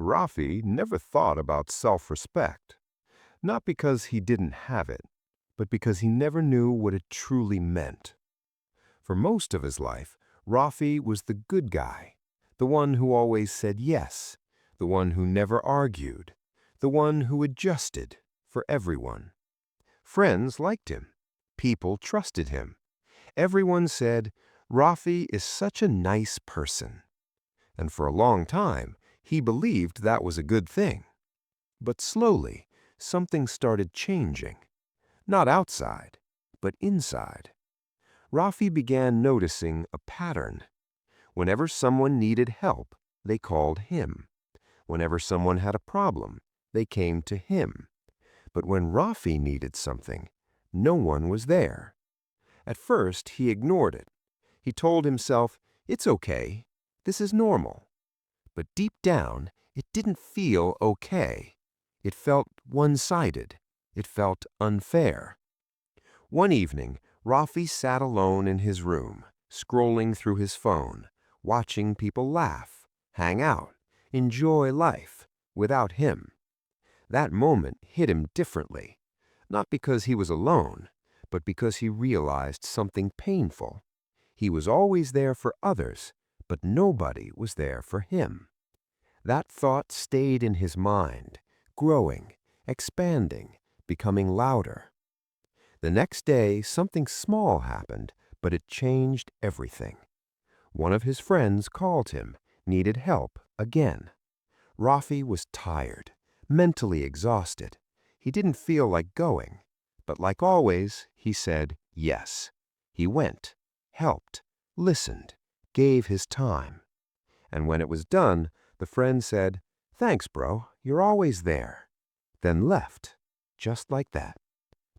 Rafi never thought about self-respect, not because he didn't have it, but because he never knew what it truly meant. For most of his life, Rafi was the good guy, the one who always said yes, the one who never argued, the one who adjusted for everyone. Friends liked him. People trusted him. Everyone said, Rafi is such a nice person. And for a long time, he believed that was a good thing. But slowly, something started changing. Not outside, but inside. Rafi began noticing a pattern. Whenever someone needed help, they called him. Whenever someone had a problem, they came to him. But when Rafi needed something, no one was there. At first, he ignored it. He told himself, it's okay, this is normal. But deep down, it didn't feel okay. It felt one-sided. It felt unfair. One evening, Rafi sat alone in his room, scrolling through his phone, watching people laugh, hang out, enjoy life without him. That moment hit him differently, not because he was alone, but because he realized something painful. He was always there for others, but nobody was there for him. That thought stayed in his mind, growing, expanding, becoming louder. The next day, something small happened, but it changed everything. One of his friends called him, needed help again. Rafi was tired, mentally exhausted. He didn't feel like going, but like always, he said yes. He went, helped, listened, gave his time. And when it was done, the friend said, "Thanks, bro, you're always there," then left, just like that.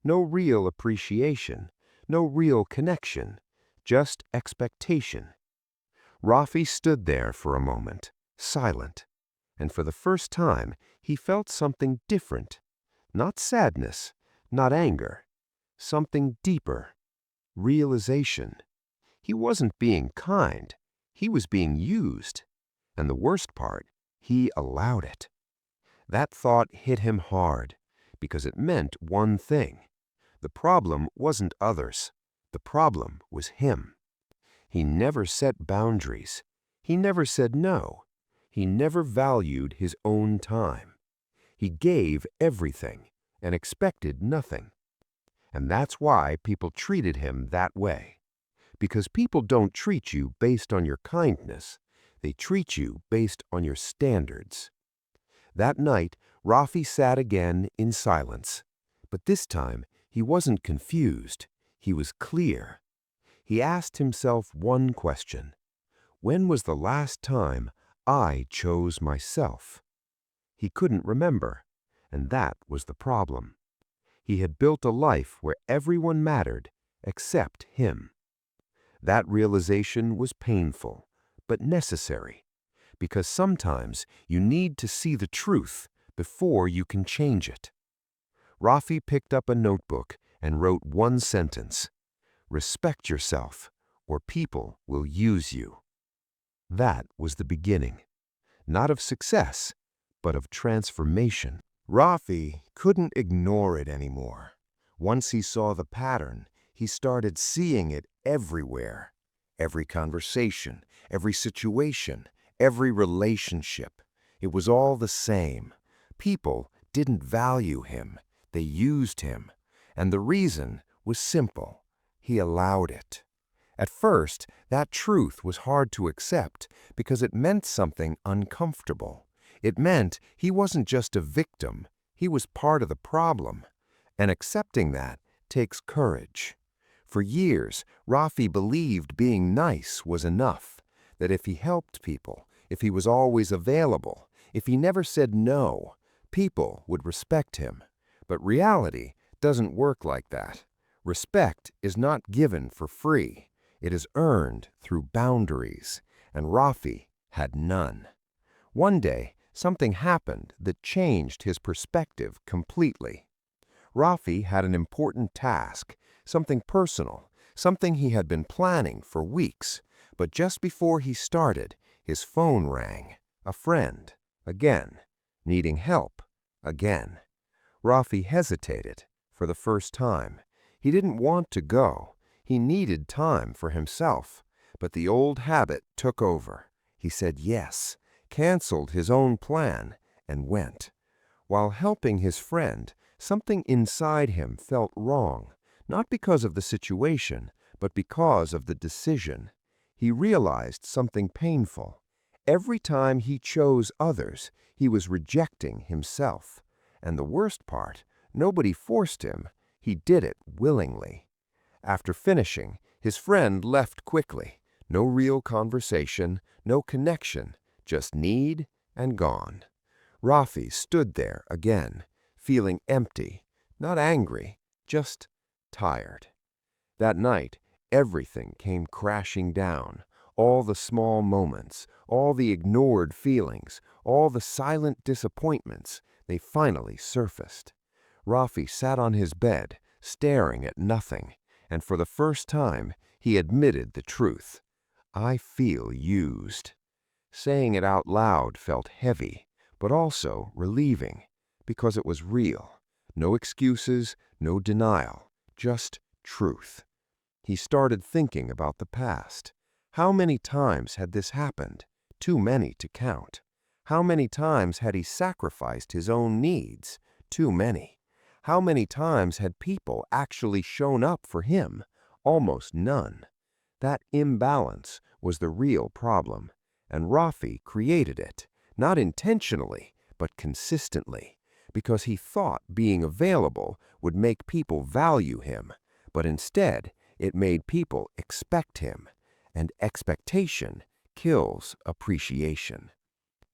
No real appreciation, no real connection, just expectation. Rafi stood there for a moment, silent, and for the first time he felt something different. Not sadness, not anger, something deeper, realization. He wasn't being kind, he was being used. And the worst part, he allowed it. That thought hit him hard, because it meant one thing. The problem wasn't others. The problem was him. He never set boundaries. He never said no. He never valued his own time. He gave everything and expected nothing. And that's why people treated him that way. Because people don't treat you based on your kindness. They treat you based on your standards. That night, Rafi sat again in silence. But this time, he wasn't confused. He was clear. He asked himself one question. When was the last time I chose myself? He couldn't remember, and that was the problem. He had built a life where everyone mattered except him. That realization was painful, but necessary, because sometimes you need to see the truth before you can change it. Rafi picked up a notebook and wrote one sentence: "Respect yourself, or people will use you." That was the beginning, not of success, but of transformation. Rafi couldn't ignore it anymore. Once he saw the pattern, he started seeing it everywhere. Every conversation, every situation, every relationship. It was all the same. People didn't value him. They used him. And the reason was simple. He allowed it. At first, that truth was hard to accept because it meant something uncomfortable. It meant he wasn't just a victim. He was part of the problem. And accepting that takes courage. For years, Rafi believed being nice was enough, that if he helped people, if he was always available, if he never said no, people would respect him. But reality doesn't work like that. Respect is not given for free. It is earned through boundaries, and Rafi had none. One day, something happened that changed his perspective completely. Rafi had an important task, something personal, something he had been planning for weeks. But just before he started, his phone rang. A friend. again, needing help, again. Rafi hesitated for the first time. He didn't want to go. He needed time for himself. But the old habit took over. He said yes, canceled his own plan, and went. While helping his friend, something inside him felt wrong, not because of the situation, but because of the decision. He realized something painful. Every time he chose others, he was rejecting himself. And the worst part, nobody forced him. He did it willingly. After finishing, his friend left quickly. No real conversation, no connection, just need and gone. Rafi stood there again, feeling empty, not angry, just tired. That night, everything came crashing down. All the small moments, all the ignored feelings, all the silent disappointments, they finally surfaced. Rafi sat on his bed, staring at nothing, and for the first time, he admitted the truth. I feel used. Saying it out loud felt heavy, but also relieving, because it was real. No excuses, no denial, just truth. He started thinking about the past. How many times had this happened? Too many to count. How many times had he sacrificed his own needs? Too many. How many times had people actually shown up for him? Almost none. That imbalance was the real problem, and Rafi created it, not intentionally, but consistently, because he thought being available would make people value him, but instead it made people expect him, and expectation kills appreciation.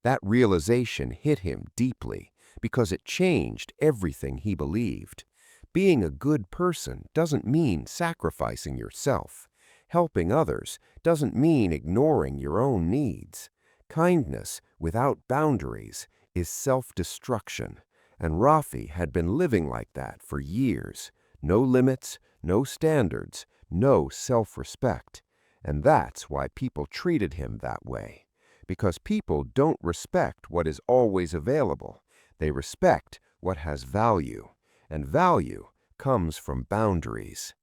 That realization hit him deeply because it changed everything he believed. Being a good person doesn't mean sacrificing yourself. Helping others doesn't mean ignoring your own needs. Kindness without boundaries is self-destruction, and Rafi had been living like that for years. No limits, no standards, no self-respect. And that's why people treated him that way. Because people don't respect what is always available. They respect what has value, and value comes from boundaries.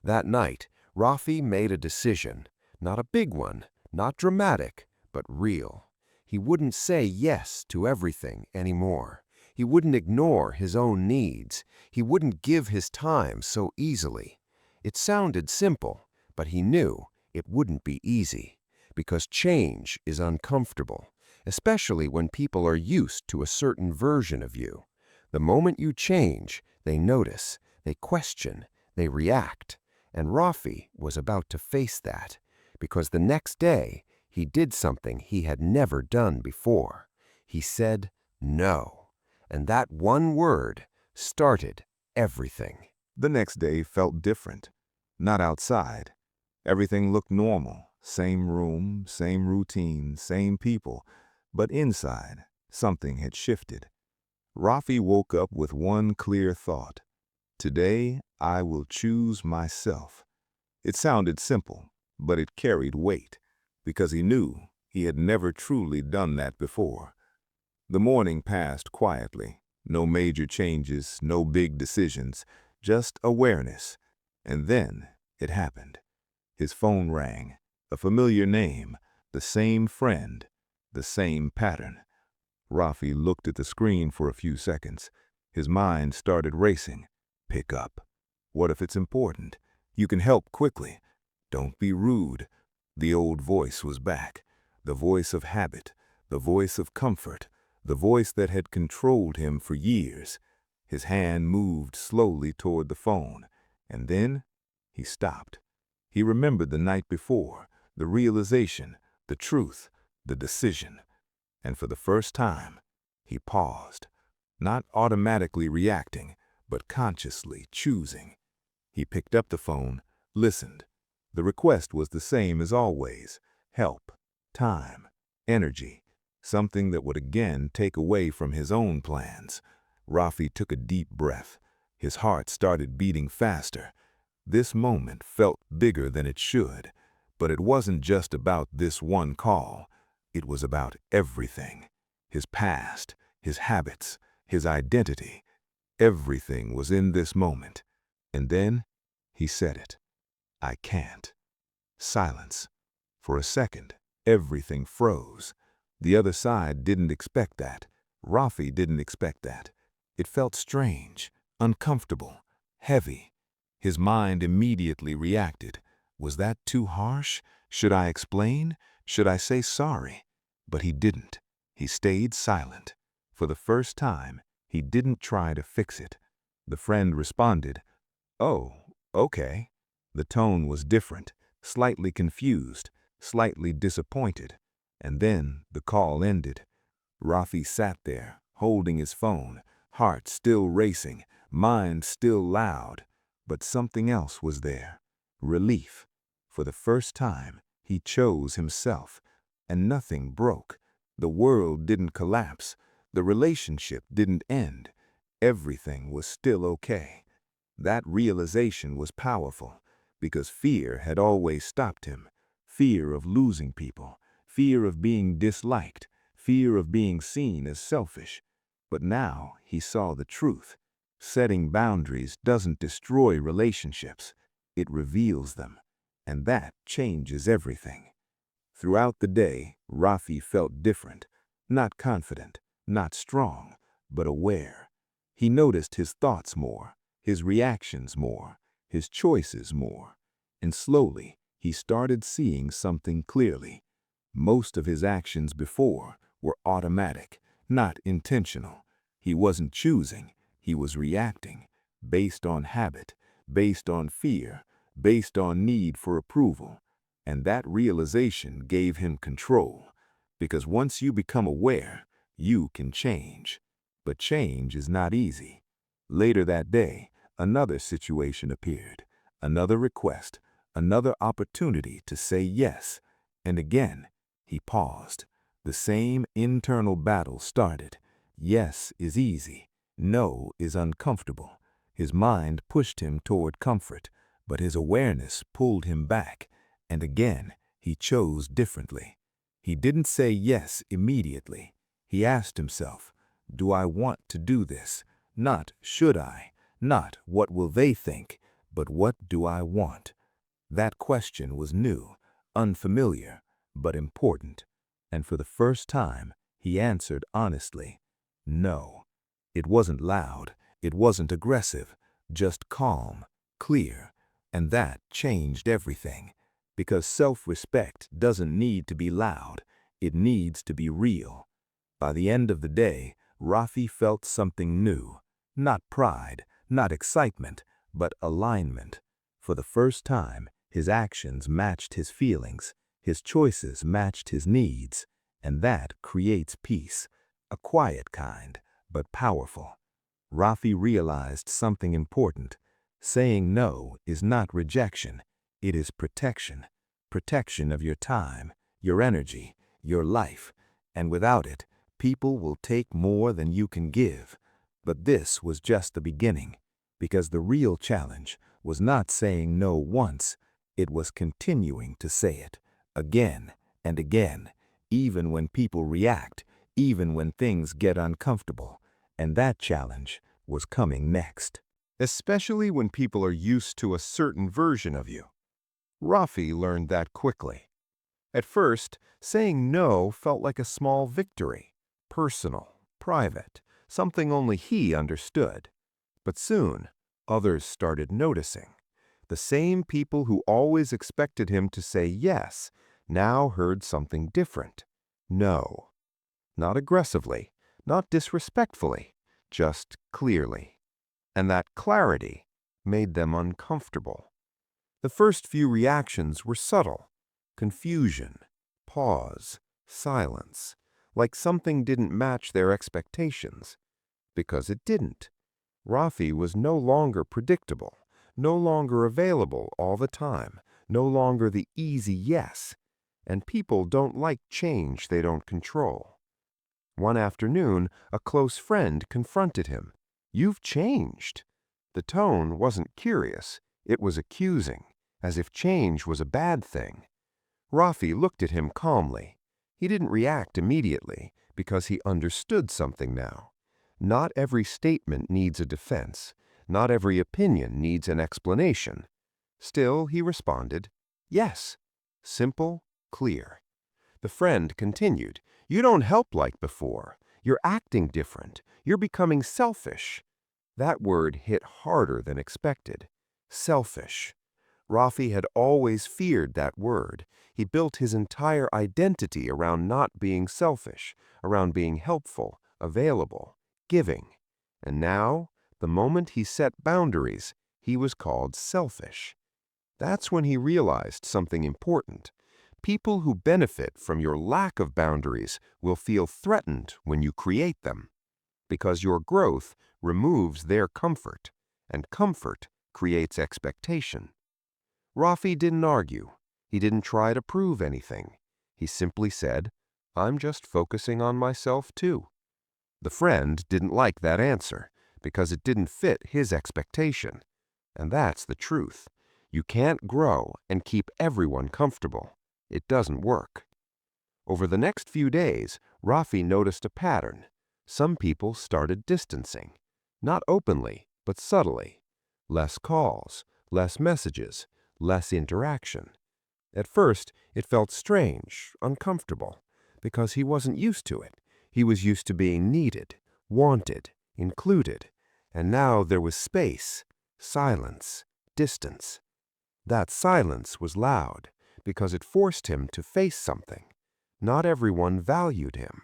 That night, Rafi made a decision, not a big one, not dramatic, but real. He wouldn't say yes to everything anymore. He wouldn't ignore his own needs. He wouldn't give his time so easily. It sounded simple, but he knew it wouldn't be easy. Because change is uncomfortable, especially when people are used to a certain version of you. The moment you change, they notice, they question, they react. And Rafi was about to face that, because the next day, he did something he had never done before. He said no. And that one word started everything. The next day felt different. Not outside. Everything looked normal. Same room, same routine, same people. But inside, something had shifted. Rafi woke up with one clear thought. Today, I will choose myself. It sounded simple, but it carried weight, because he knew he had never truly done that before. The morning passed quietly. No major changes, no big decisions, just awareness. And then it happened. His phone rang. A familiar name, the same friend, the same pattern. Rafi looked at the screen for a few seconds. His mind started racing. Pick up. What if it's important? You can help quickly. Don't be rude. The old voice was back. The voice of habit. The voice of comfort. The voice that had controlled him for years. His hand moved slowly toward the phone. And then he stopped. He remembered the night before, the realization, the truth, the decision. And for the first time, he paused, not automatically reacting, but consciously choosing. He picked up the phone, listened. The request was the same as always: help, time, energy, something that would again take away from his own plans. Rafi took a deep breath. His heart started beating faster. This moment felt bigger than it should, but it wasn't just about this one call. It was about everything. his past, his habits, his identity. Everything was in this moment. And then he said it. I can't. Silence. For a second, everything froze. The other side didn't expect that. Rafi didn't expect that. It felt strange, uncomfortable, heavy. His mind immediately reacted. Was that too harsh? Should I explain? Should I say sorry? But he didn't. He stayed silent. For the first time, he didn't try to fix it. The friend responded, "Oh, okay." The tone was different, slightly confused, slightly disappointed. And then the call ended. Rafi sat there, holding his phone, heart still racing, mind still loud. But something else was there. Relief. For the first time, he chose himself. And nothing broke. The world didn't collapse. The relationship didn't end. Everything was still okay. That realization was powerful, because fear had always stopped him. Fear of losing people, fear of being disliked, fear of being seen as selfish. But now he saw the truth. Setting boundaries doesn't destroy relationships, it reveals them. And that changes everything. Throughout the day, Rafi felt different, not confident, not strong, but aware. He noticed his thoughts more, his reactions more, his choices more. And slowly, he started seeing something clearly. Most of his actions before were automatic, not intentional. He wasn't choosing, he was reacting, based on habit, based on fear, based on need for approval. And that realization gave him control, because once you become aware, you can change. But change is not easy. Later that day, another situation appeared, another request, another opportunity to say yes. And again, he paused. The same internal battle started. Yes is easy. No is uncomfortable. His mind pushed him toward comfort, but his awareness pulled him back. And again, he chose differently. He didn't say yes immediately. He asked himself, do I want to do this? Not should I, not what will they think, but what do I want? That question was new, unfamiliar, but important. And for the first time, he answered honestly, no. It wasn't loud, it wasn't aggressive, just calm, clear. And that changed everything. Because self-respect doesn't need to be loud, it needs to be real. By the end of the day, Rafi felt something new. Not pride, not excitement, but alignment. For the first time, his actions matched his feelings, his choices matched his needs, and that creates peace, a quiet kind, but powerful. Rafi realized something important. Saying no is not rejection, it is protection. Protection of your time, your energy, your life. And without it, people will take more than you can give. But this was just the beginning, because the real challenge was not saying no once, it was continuing to say it again and again, even when people react, even when things get uncomfortable. And that challenge was coming next. Especially when people are used to a certain version of you. Rafi learned that quickly. At first, saying no felt like a small victory, personal, private, something only he understood. But soon, others started noticing. The same people who always expected him to say yes now heard something different. No. Not aggressively, not disrespectfully, just clearly. And that clarity made them uncomfortable. The first few reactions were subtle. Confusion, pause, silence, like something didn't match their expectations. Because it didn't. Rafi was no longer predictable, no longer available all the time, no longer the easy yes. And people don't like change they don't control. One afternoon, a close friend confronted him. "You've changed." The tone wasn't curious, it was accusing, as if change was a bad thing. Rafi looked at him calmly. He didn't react immediately, because he understood something now. Not every statement needs a defense. Not every opinion needs an explanation. Still, he responded, "Yes." Simple, clear. The friend continued, "You don't help like before. You're acting different. You're becoming selfish." That word hit harder than expected. Selfish. Rafi had always feared that word. He built his entire identity around not being selfish, around being helpful, available, giving. And now, the moment he set boundaries, he was called selfish. That's when he realized something important. People who benefit from your lack of boundaries will feel threatened when you create them, because your growth removes their comfort, and comfort creates expectation. Rafi didn't argue. He didn't try to prove anything. He simply said, "I'm just focusing on myself too." The friend didn't like that answer because it didn't fit his expectation. And that's the truth. You can't grow and keep everyone comfortable. It doesn't work. Over the next few days, Rafi noticed a pattern. Some people started distancing. Not openly, but subtly. Less calls, less messages, less interaction. At first, it felt strange, uncomfortable, because he wasn't used to it. He was used to being needed, wanted, included. And now there was space, silence, distance. That silence was loud because it forced him to face something. Not everyone valued him.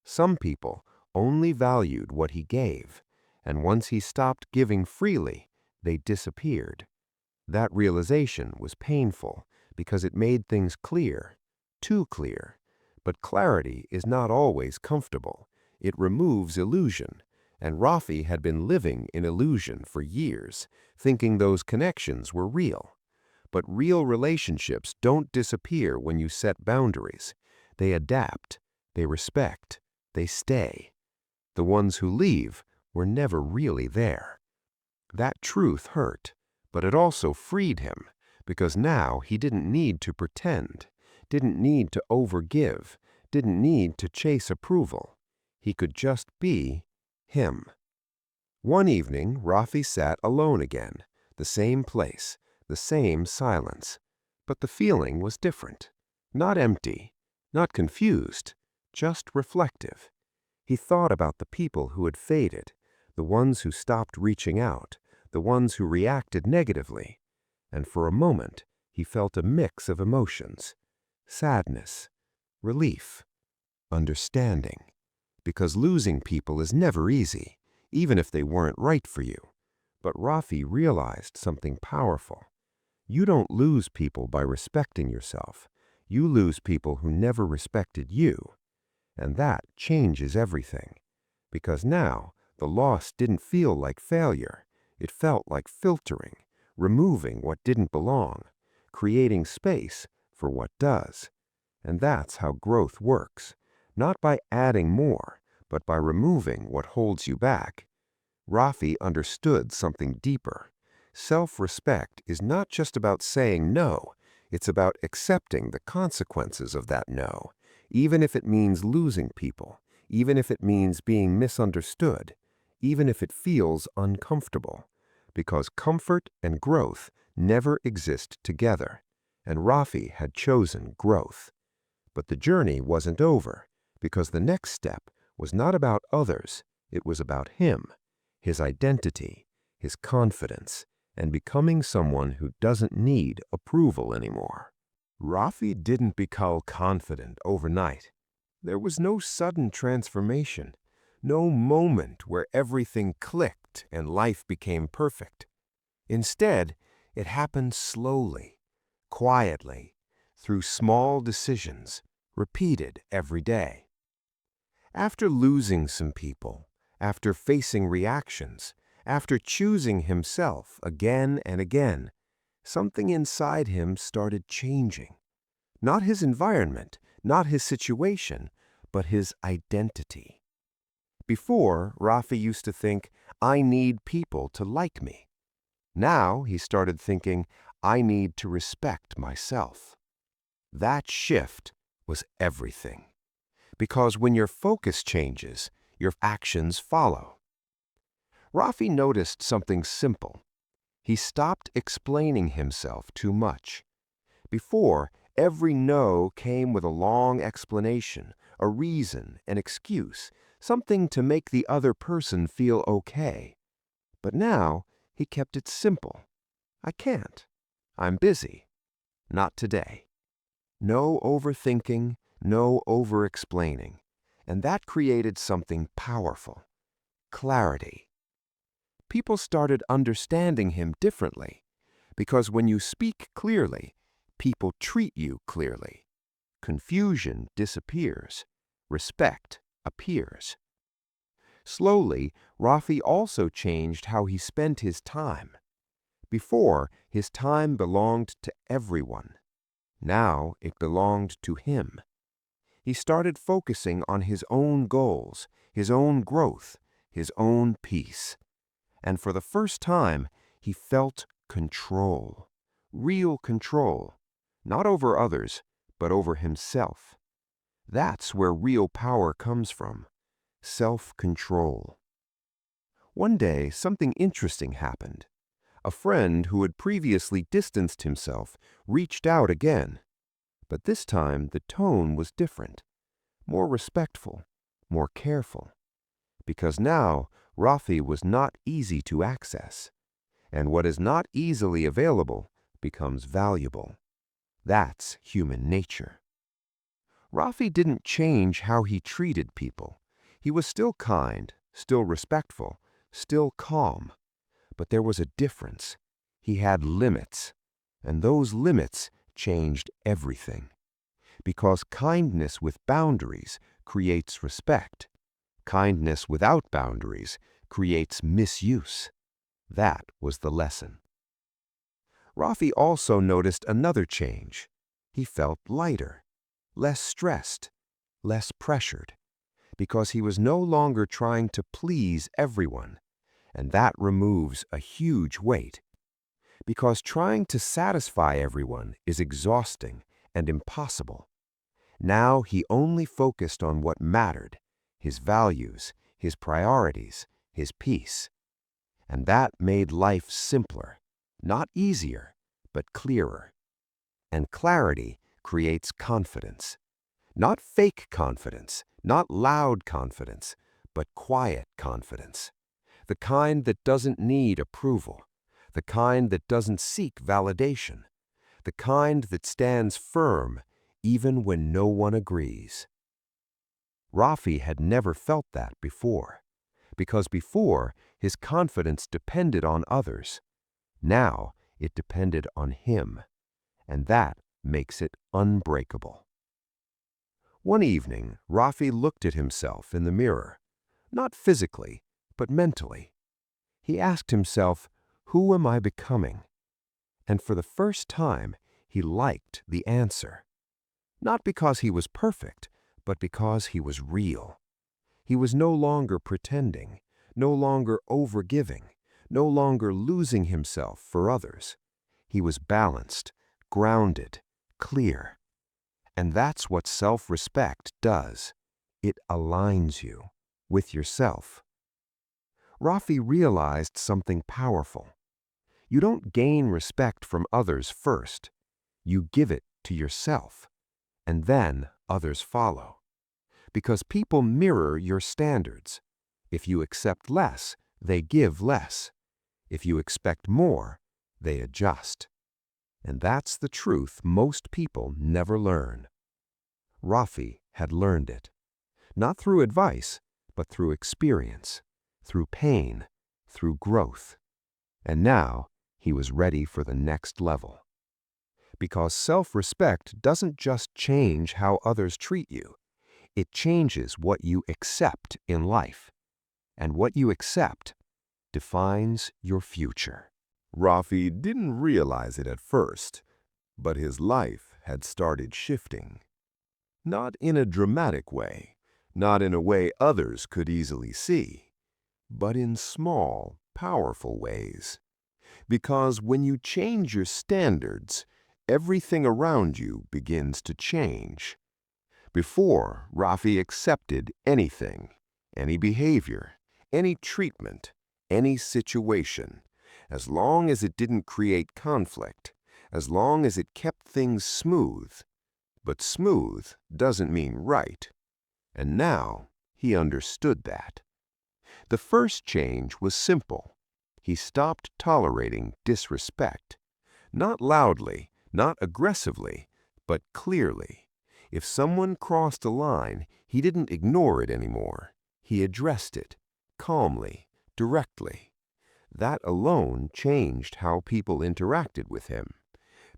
Some people only valued what he gave, and once he stopped giving freely, they disappeared. That realization was painful because it made things clear, too clear. But clarity is not always comfortable. It removes illusion, and Rafi had been living in illusion for years, thinking those connections were real. But real relationships don't disappear when you set boundaries. They adapt, they respect, they stay. The ones who leave were never really there. That truth hurt, but it also freed him, because now he didn't need to pretend, didn't need to overgive, didn't need to chase approval. He could just be him. One evening, Rafi sat alone again, the same place, the same silence. But the feeling was different. Not empty, not confused, just reflective. He thought about the people who had faded, the ones who stopped reaching out, the ones who reacted negatively. And for a moment, he felt a mix of emotions: sadness, relief, understanding. Because losing people is never easy, even if they weren't right for you. But Rafi realized something powerful. You don't lose people by respecting yourself. You lose people who never respected you. And that changes everything. Because now, the loss didn't feel like failure. It felt like filtering, removing what didn't belong, creating space for what does. And that's how growth works. Not by adding more, but by removing what holds you back. Rafi understood something deeper. Self-respect is not just about saying no. It's about accepting the consequences of that no, even if it means losing people, even if it means being misunderstood, even if it feels uncomfortable. Because comfort and growth never exist together, and Rafi had chosen growth. But the journey wasn't over, because the next step was not about others, it was about him, his identity, his confidence, and becoming someone who doesn't need approval anymore. Rafi didn't become confident overnight. There was no sudden transformation, no moment where everything clicked and life became perfect. Instead, it happened slowly, quietly, through small decisions, repeated every day. After losing some people, after facing reactions, after choosing himself again and again, something inside him started changing. Not his environment, not his situation, but his identity. Before, Rafi used to think, "I need people to like me." Now he started thinking, "I need to respect myself." That shift was everything. Because when your focus changes, your actions follow. Rafi noticed something simple. He stopped explaining himself too much. Before, every no came with a long explanation, a reason, an excuse, something to make the other person feel okay. But now, he kept it simple. I can't. I'm busy. Not today. No overthinking, no over-explaining. And that created something powerful. Clarity. People started understanding him differently, because when you speak clearly, people treat you clearly. Confusion disappears. Respect appears. Slowly, Rafi also changed how he spent his time. Before, his time belonged to everyone. Now it belonged to him. He started focusing on his own goals, his own growth, his own peace. And for the first time, he felt control. Real control. Not over others, but over himself. That's where real power comes from. Self-control. One day, something interesting happened. A friend who had previously distanced himself reached out again. But this time, the tone was different. More respectful, more careful. Because now, Rafi was not easy to access. And what is not easily available becomes valuable. That's human nature. Rafi didn't change how he treated people. He was still kind, still respectful, still calm. But there was a difference. He had limits. And those limits changed everything. Because kindness with boundaries creates respect. Kindness without boundaries creates misuse. That was the lesson. Rafi also noticed another change. He felt lighter, less stressed, less pressured, because he was no longer trying to please everyone, and that removes a huge weight. Because trying to satisfy everyone is exhausting and impossible. Now he only focused on what mattered, his values, his priorities, his peace. And that made life simpler, not easier, but clearer. And clarity creates confidence. Not fake confidence, not loud confidence, but quiet confidence. The kind that doesn't need approval. The kind that doesn't seek validation. The kind that stands firm even when no one agrees. Rafi had never felt that before, because before his confidence depended on others. Now it depended on him, and that makes it unbreakable. One evening, Rafi looked at himself in the mirror, not physically, but mentally. He asked himself, "Who am I becoming?" And for the first time, he liked the answer. Not because he was perfect, but because he was real. He was no longer pretending, no longer overgiving, no longer losing himself for others. He was balanced, grounded, clear. And that's what self-respect does. It aligns you with yourself. Rafi realized something powerful. You don't gain respect from others first. You give it to yourself. And then others follow. Because people mirror your standards. If you accept less, they give less. If you expect more, they adjust. And that's the truth most people never learn. Rafi had learned it. Not through advice, but through experience, through pain, through growth. And now he was ready for the next level. Because self-respect doesn't just change how others treat you. It changes what you accept in life. And what you accept defines your future. Rafi didn't realize it at first, but his life had started shifting. Not in a dramatic way, not in a way others could easily see, but in small, powerful ways. Because when you change your standards, everything around you begins to change. Before, Rafi accepted anything, any behavior, any treatment, any situation, as long as it didn't create conflict, as long as it kept things smooth. But smooth doesn't mean right. And now he understood that. The first change was simple. He stopped tolerating disrespect. Not loudly, not aggressively, but clearly. If someone crossed a line, he didn't ignore it anymore. He addressed it, calmly, directly. That alone changed how people interacted with him.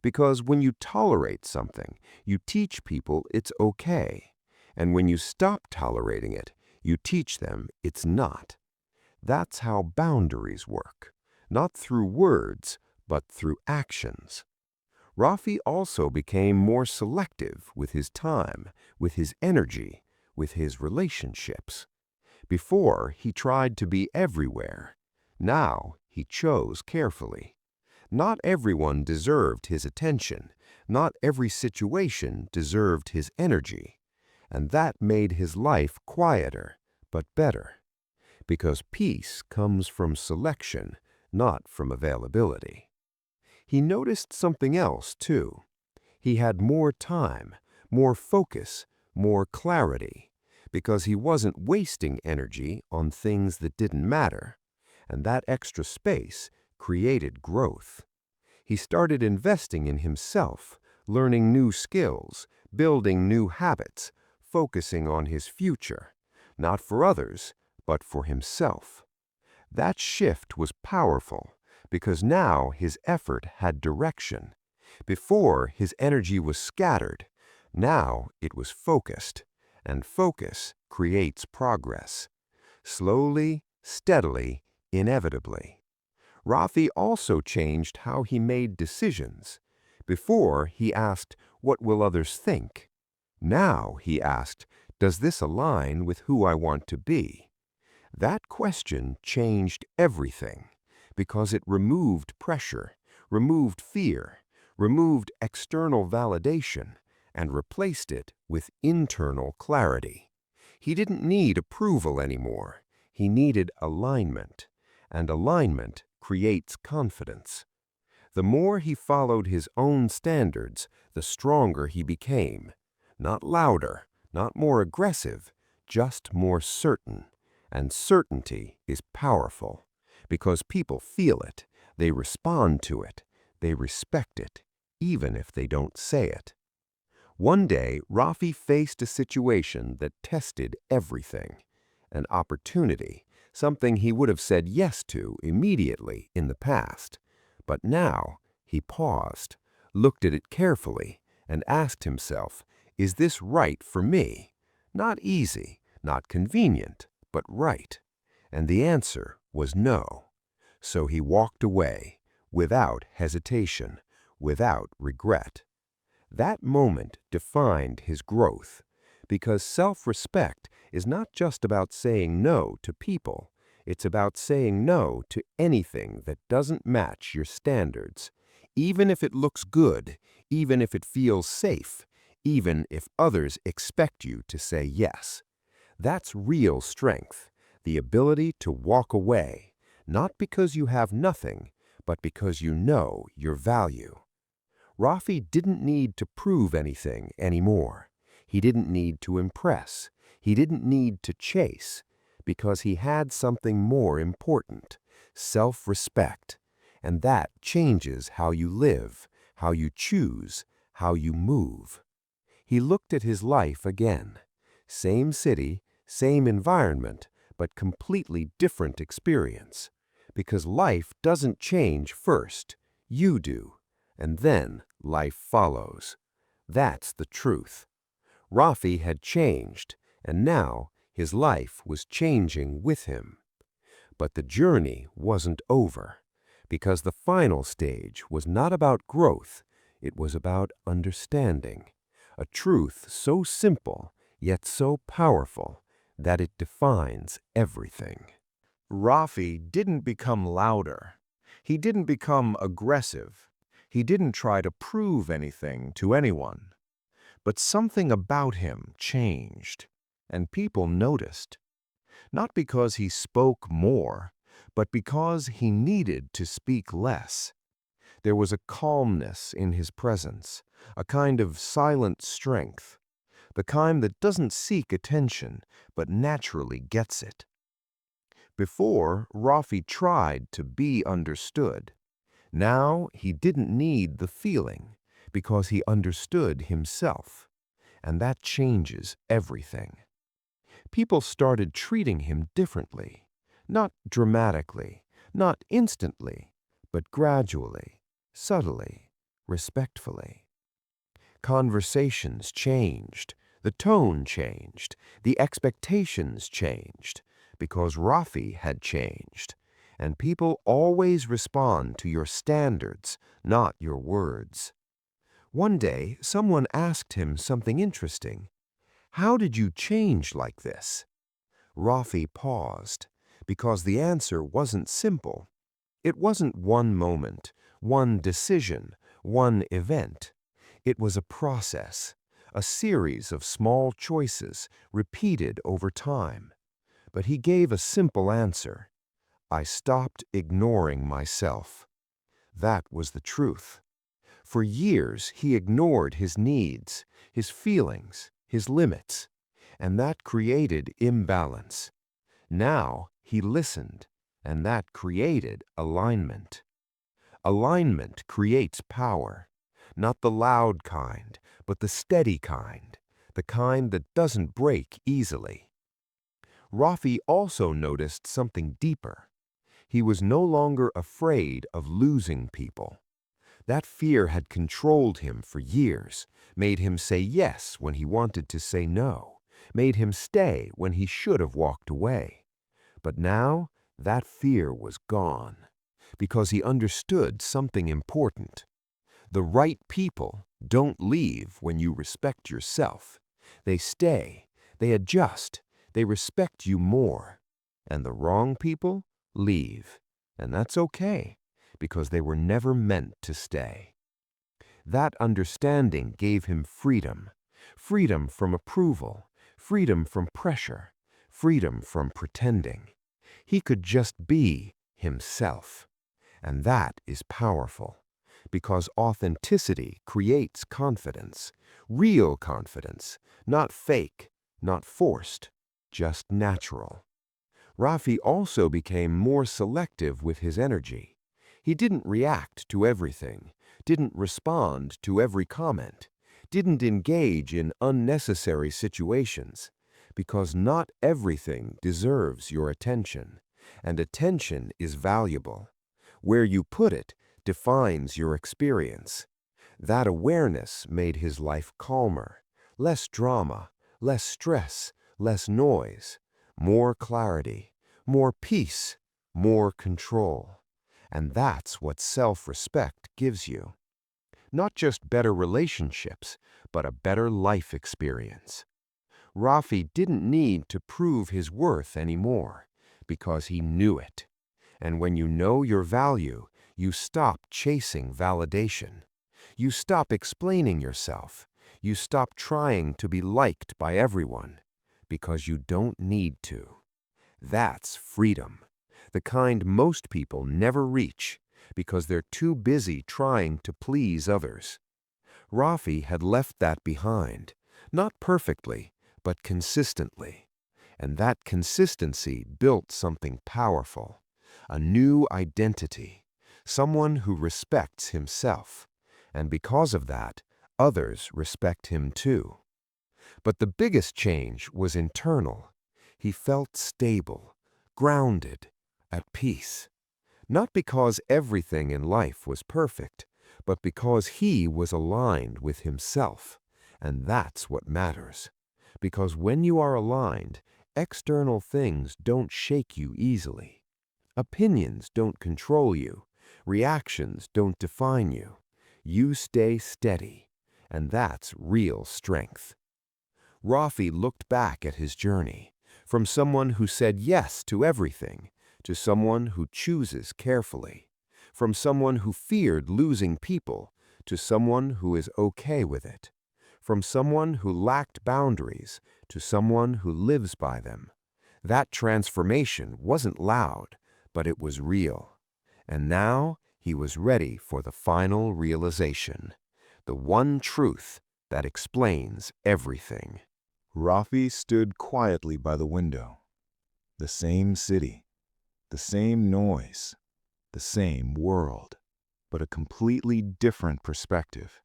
Because when you tolerate something, you teach people it's okay. And when you stop tolerating it, you teach them it's not. That's how boundaries work. Not through words, but through actions. Rafi also became more selective with his time, with his energy, with his relationships. Before, he tried to be everywhere. Now, he chose carefully. Not everyone deserved his attention. Not every situation deserved his energy. And that made his life quieter, but better. Because peace comes from selection, not from availability. He noticed something else, too. He had more time, more focus, more clarity, because he wasn't wasting energy on things that didn't matter. And that extra space created growth. He started investing in himself, learning new skills, building new habits, focusing on his future, not for others, but for himself. That shift was powerful because now his effort had direction. Before, his energy was scattered. Now it was focused, and focus creates progress. Slowly, steadily, inevitably. Rafi also changed how he made decisions. Before, he asked, "What will others think?" Now he asked, "Does this align with who I want to be?" That question changed everything because it removed pressure, removed fear, removed external validation, and replaced it with internal clarity. He didn't need approval anymore. He needed alignment, and alignment creates confidence. The more he followed his own standards, the stronger he became. Not louder, not more aggressive, just more certain. And certainty is powerful because people feel it, they respond to it, they respect it, even if they don't say it. One day, Rafi faced a situation that tested everything. An opportunity, something he would have said yes to immediately in the past. But now, he paused, looked at it carefully, and asked himself, "Is this right for me?" Not easy, not convenient, but right. And the answer was no. So he walked away, without hesitation, without regret. That moment defined his growth, because self-respect is not just about saying no to people. It's about saying no to anything that doesn't match your standards, even if it looks good, even if it feels safe, even if others expect you to say yes. That's real strength, the ability to walk away, not because you have nothing, but because you know your value. Rafi didn't need to prove anything anymore. He didn't need to impress. He didn't need to chase, because he had something more important, self-respect. And that changes how you live, how you choose, how you move. He looked at his life again. Same city, same environment, but completely different experience. Because life doesn't change first, you do. And then life follows. That's the truth. Rafi had changed, and now his life was changing with him. But the journey wasn't over, because the final stage was not about growth, it was about understanding. A truth so simple, yet so powerful, that it defines everything. Rafi didn't become louder. He didn't become aggressive. He didn't try to prove anything to anyone. But something about him changed, and people noticed. Not because he spoke more, but because he needed to speak less. There was a calmness in his presence, a kind of silent strength, the kind that doesn't seek attention, but naturally gets it. Before, Rafi tried to be understood. Now he didn't need the feeling, because he understood himself. And that changes everything. People started treating him differently, not dramatically, not instantly, but gradually, subtly, respectfully. Conversations changed, the tone changed, the expectations changed, because Rafi had changed. And people always respond to your standards, not your words. One day, someone asked him something interesting. "How did you change like this?" Rafi paused, because the answer wasn't simple. It wasn't one moment, one decision, one event. It was a process, a series of small choices repeated over time. But he gave a simple answer. "I stopped ignoring myself." That was the truth. For years, he ignored his needs, his feelings, his limits, and that created imbalance. Now he listened, and that created alignment. Alignment creates power, not the loud kind, but the steady kind, the kind that doesn't break easily. Rafi also noticed something deeper. He was no longer afraid of losing people. That fear had controlled him for years, made him say yes when he wanted to say no, made him stay when he should have walked away. But now, that fear was gone, because he understood something important. The right people don't leave when you respect yourself. They stay, they adjust, they respect you more. And the wrong people leave. And that's okay, because they were never meant to stay. That understanding gave him freedom. Freedom from approval, freedom from pressure, freedom from pretending. He could just be himself. And that is powerful, because authenticity creates confidence, real confidence, not fake, not forced, just natural. Rafi also became more selective with his energy. He didn't react to everything, didn't respond to every comment, didn't engage in unnecessary situations, because not everything deserves your attention, and attention is valuable. Where you put it defines your experience. That awareness made his life calmer, less drama, less stress, less noise, more clarity, more peace, more control. And that's what self-respect gives you. Not just better relationships, but a better life experience. Rafi didn't need to prove his worth anymore, because he knew it. And when you know your value, you stop chasing validation. You stop explaining yourself. You stop trying to be liked by everyone, because you don't need to. That's freedom, the kind most people never reach, because they're too busy trying to please others. Rafi had left that behind, not perfectly, but consistently. And that consistency built something powerful, a new identity, someone who respects himself. And because of that, others respect him too. But the biggest change was internal. He felt stable, grounded, at peace. Not because everything in life was perfect, but because he was aligned with himself. And that's what matters. Because when you are aligned, external things don't shake you easily. Opinions don't control you. Reactions don't define you. You stay steady. And that's real strength. Rafi looked back at his journey, from someone who said yes to everything, to someone who chooses carefully, from someone who feared losing people, to someone who is okay with it, from someone who lacked boundaries to someone who lives by them. That transformation wasn't loud, but it was real. And now he was ready for the final realization, the one truth that explains everything. Rafi stood quietly by the window. The same city, the same noise, the same world, but a completely different perspective.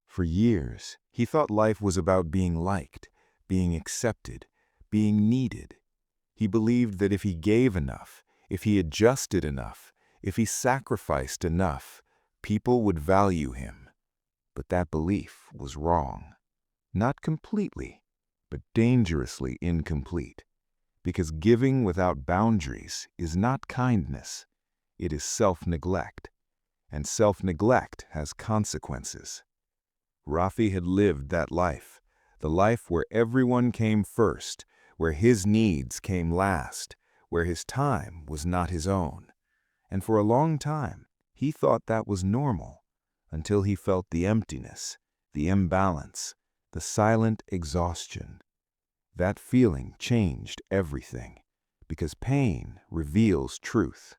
For years, he thought life was about being liked, being accepted, being needed. He believed that if he gave enough, if he adjusted enough, if he sacrificed enough, people would value him. But that belief was wrong. Not completely, but dangerously incomplete. Because giving without boundaries is not kindness, it is self-neglect. And self-neglect has consequences. Rafi had lived that life, the life where everyone came first, where his needs came last, where his time was not his own. And for a long time, he thought that was normal, until he felt the emptiness, the imbalance, the silent exhaustion. That feeling changed everything, because pain reveals truth.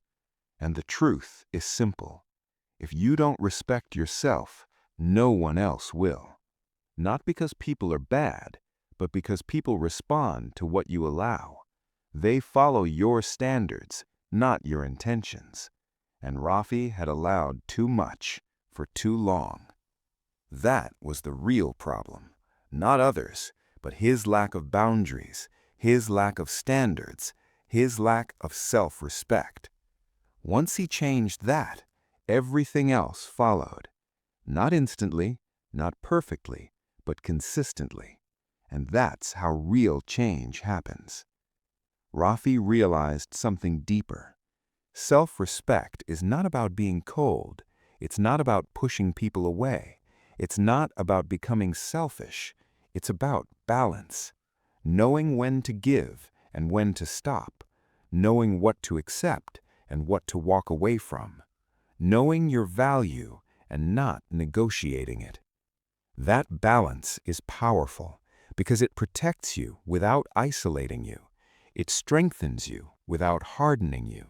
And the truth is simple. If you don't respect yourself, no one else will. Not because people are bad, but because people respond to what you allow. They follow your standards, not your intentions. And Rafi had allowed too much for too long. That was the real problem. Not others, but his lack of boundaries, his lack of standards, his lack of self-respect. Once he changed that, everything else followed. Not instantly, not perfectly, but consistently. And that's how real change happens. Rafi realized something deeper. Self-respect is not about being cold. It's not about pushing people away. It's not about becoming selfish. It's about balance. Knowing when to give and when to stop. Knowing what to accept and what to walk away from. Knowing your value and not negotiating it. That balance is powerful because it protects you without isolating you. It strengthens you without hardening you.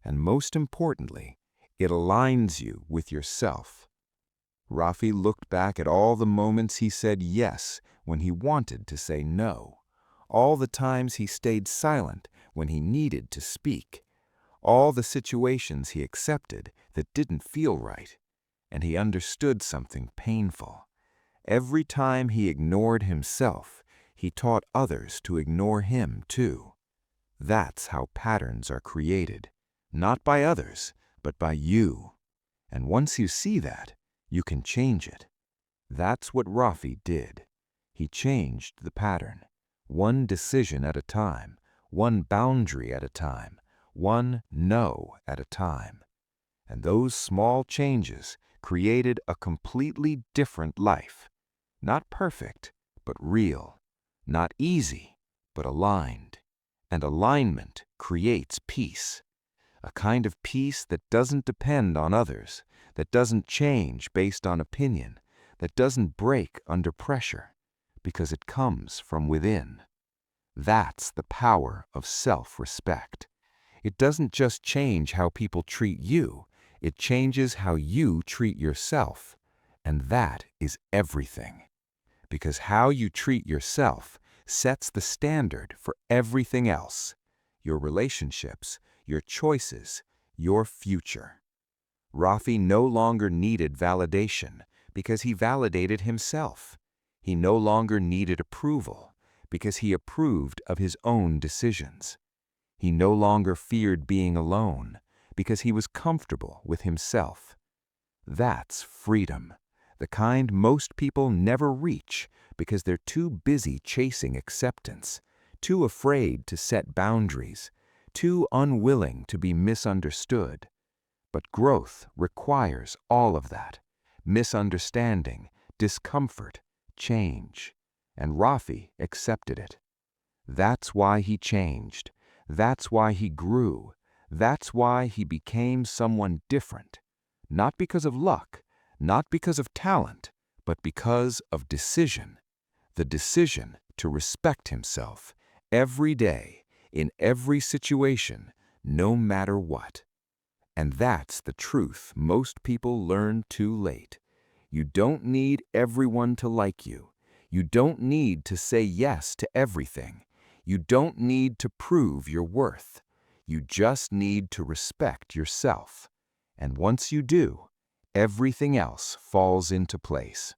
And most importantly, it aligns you with yourself. Rafi looked back at all the moments he said yes when he wanted to say no. All the times he stayed silent when he needed to speak. All the situations he accepted that didn't feel right. And he understood something painful. Every time he ignored himself, he taught others to ignore him too. That's how patterns are created. Not by others, but by you. And once you see that, you can change it. That's what Rafi did. He changed the pattern. One decision at a time, one boundary at a time, one no at a time. And those small changes created a completely different life. Not perfect, but real. Not easy, but aligned. And alignment creates peace. A kind of peace that doesn't depend on others, that doesn't change based on opinion, that doesn't break under pressure, because it comes from within. That's the power of self-respect. It doesn't just change how people treat you, it changes how you treat yourself. And that is everything. Because how you treat yourself sets the standard for everything else. Your relationships, your choices, your future. Rafi no longer needed validation because he validated himself. He no longer needed approval because he approved of his own decisions. He no longer feared being alone because he was comfortable with himself. That's freedom, the kind most people never reach because they're too busy chasing acceptance, too afraid to set boundaries, too unwilling to be misunderstood. But growth requires all of that: misunderstanding, discomfort, change. And Rafi accepted it. That's why he changed. That's why he grew. That's why he became someone different. Not because of luck, not because of talent, but because of decision. The decision to respect himself every day, in every situation, no matter what. And that's the truth most people learn too late. You don't need everyone to like you. You don't need to say yes to everything. You don't need to prove your worth. You just need to respect yourself. And once you do, everything else falls into place.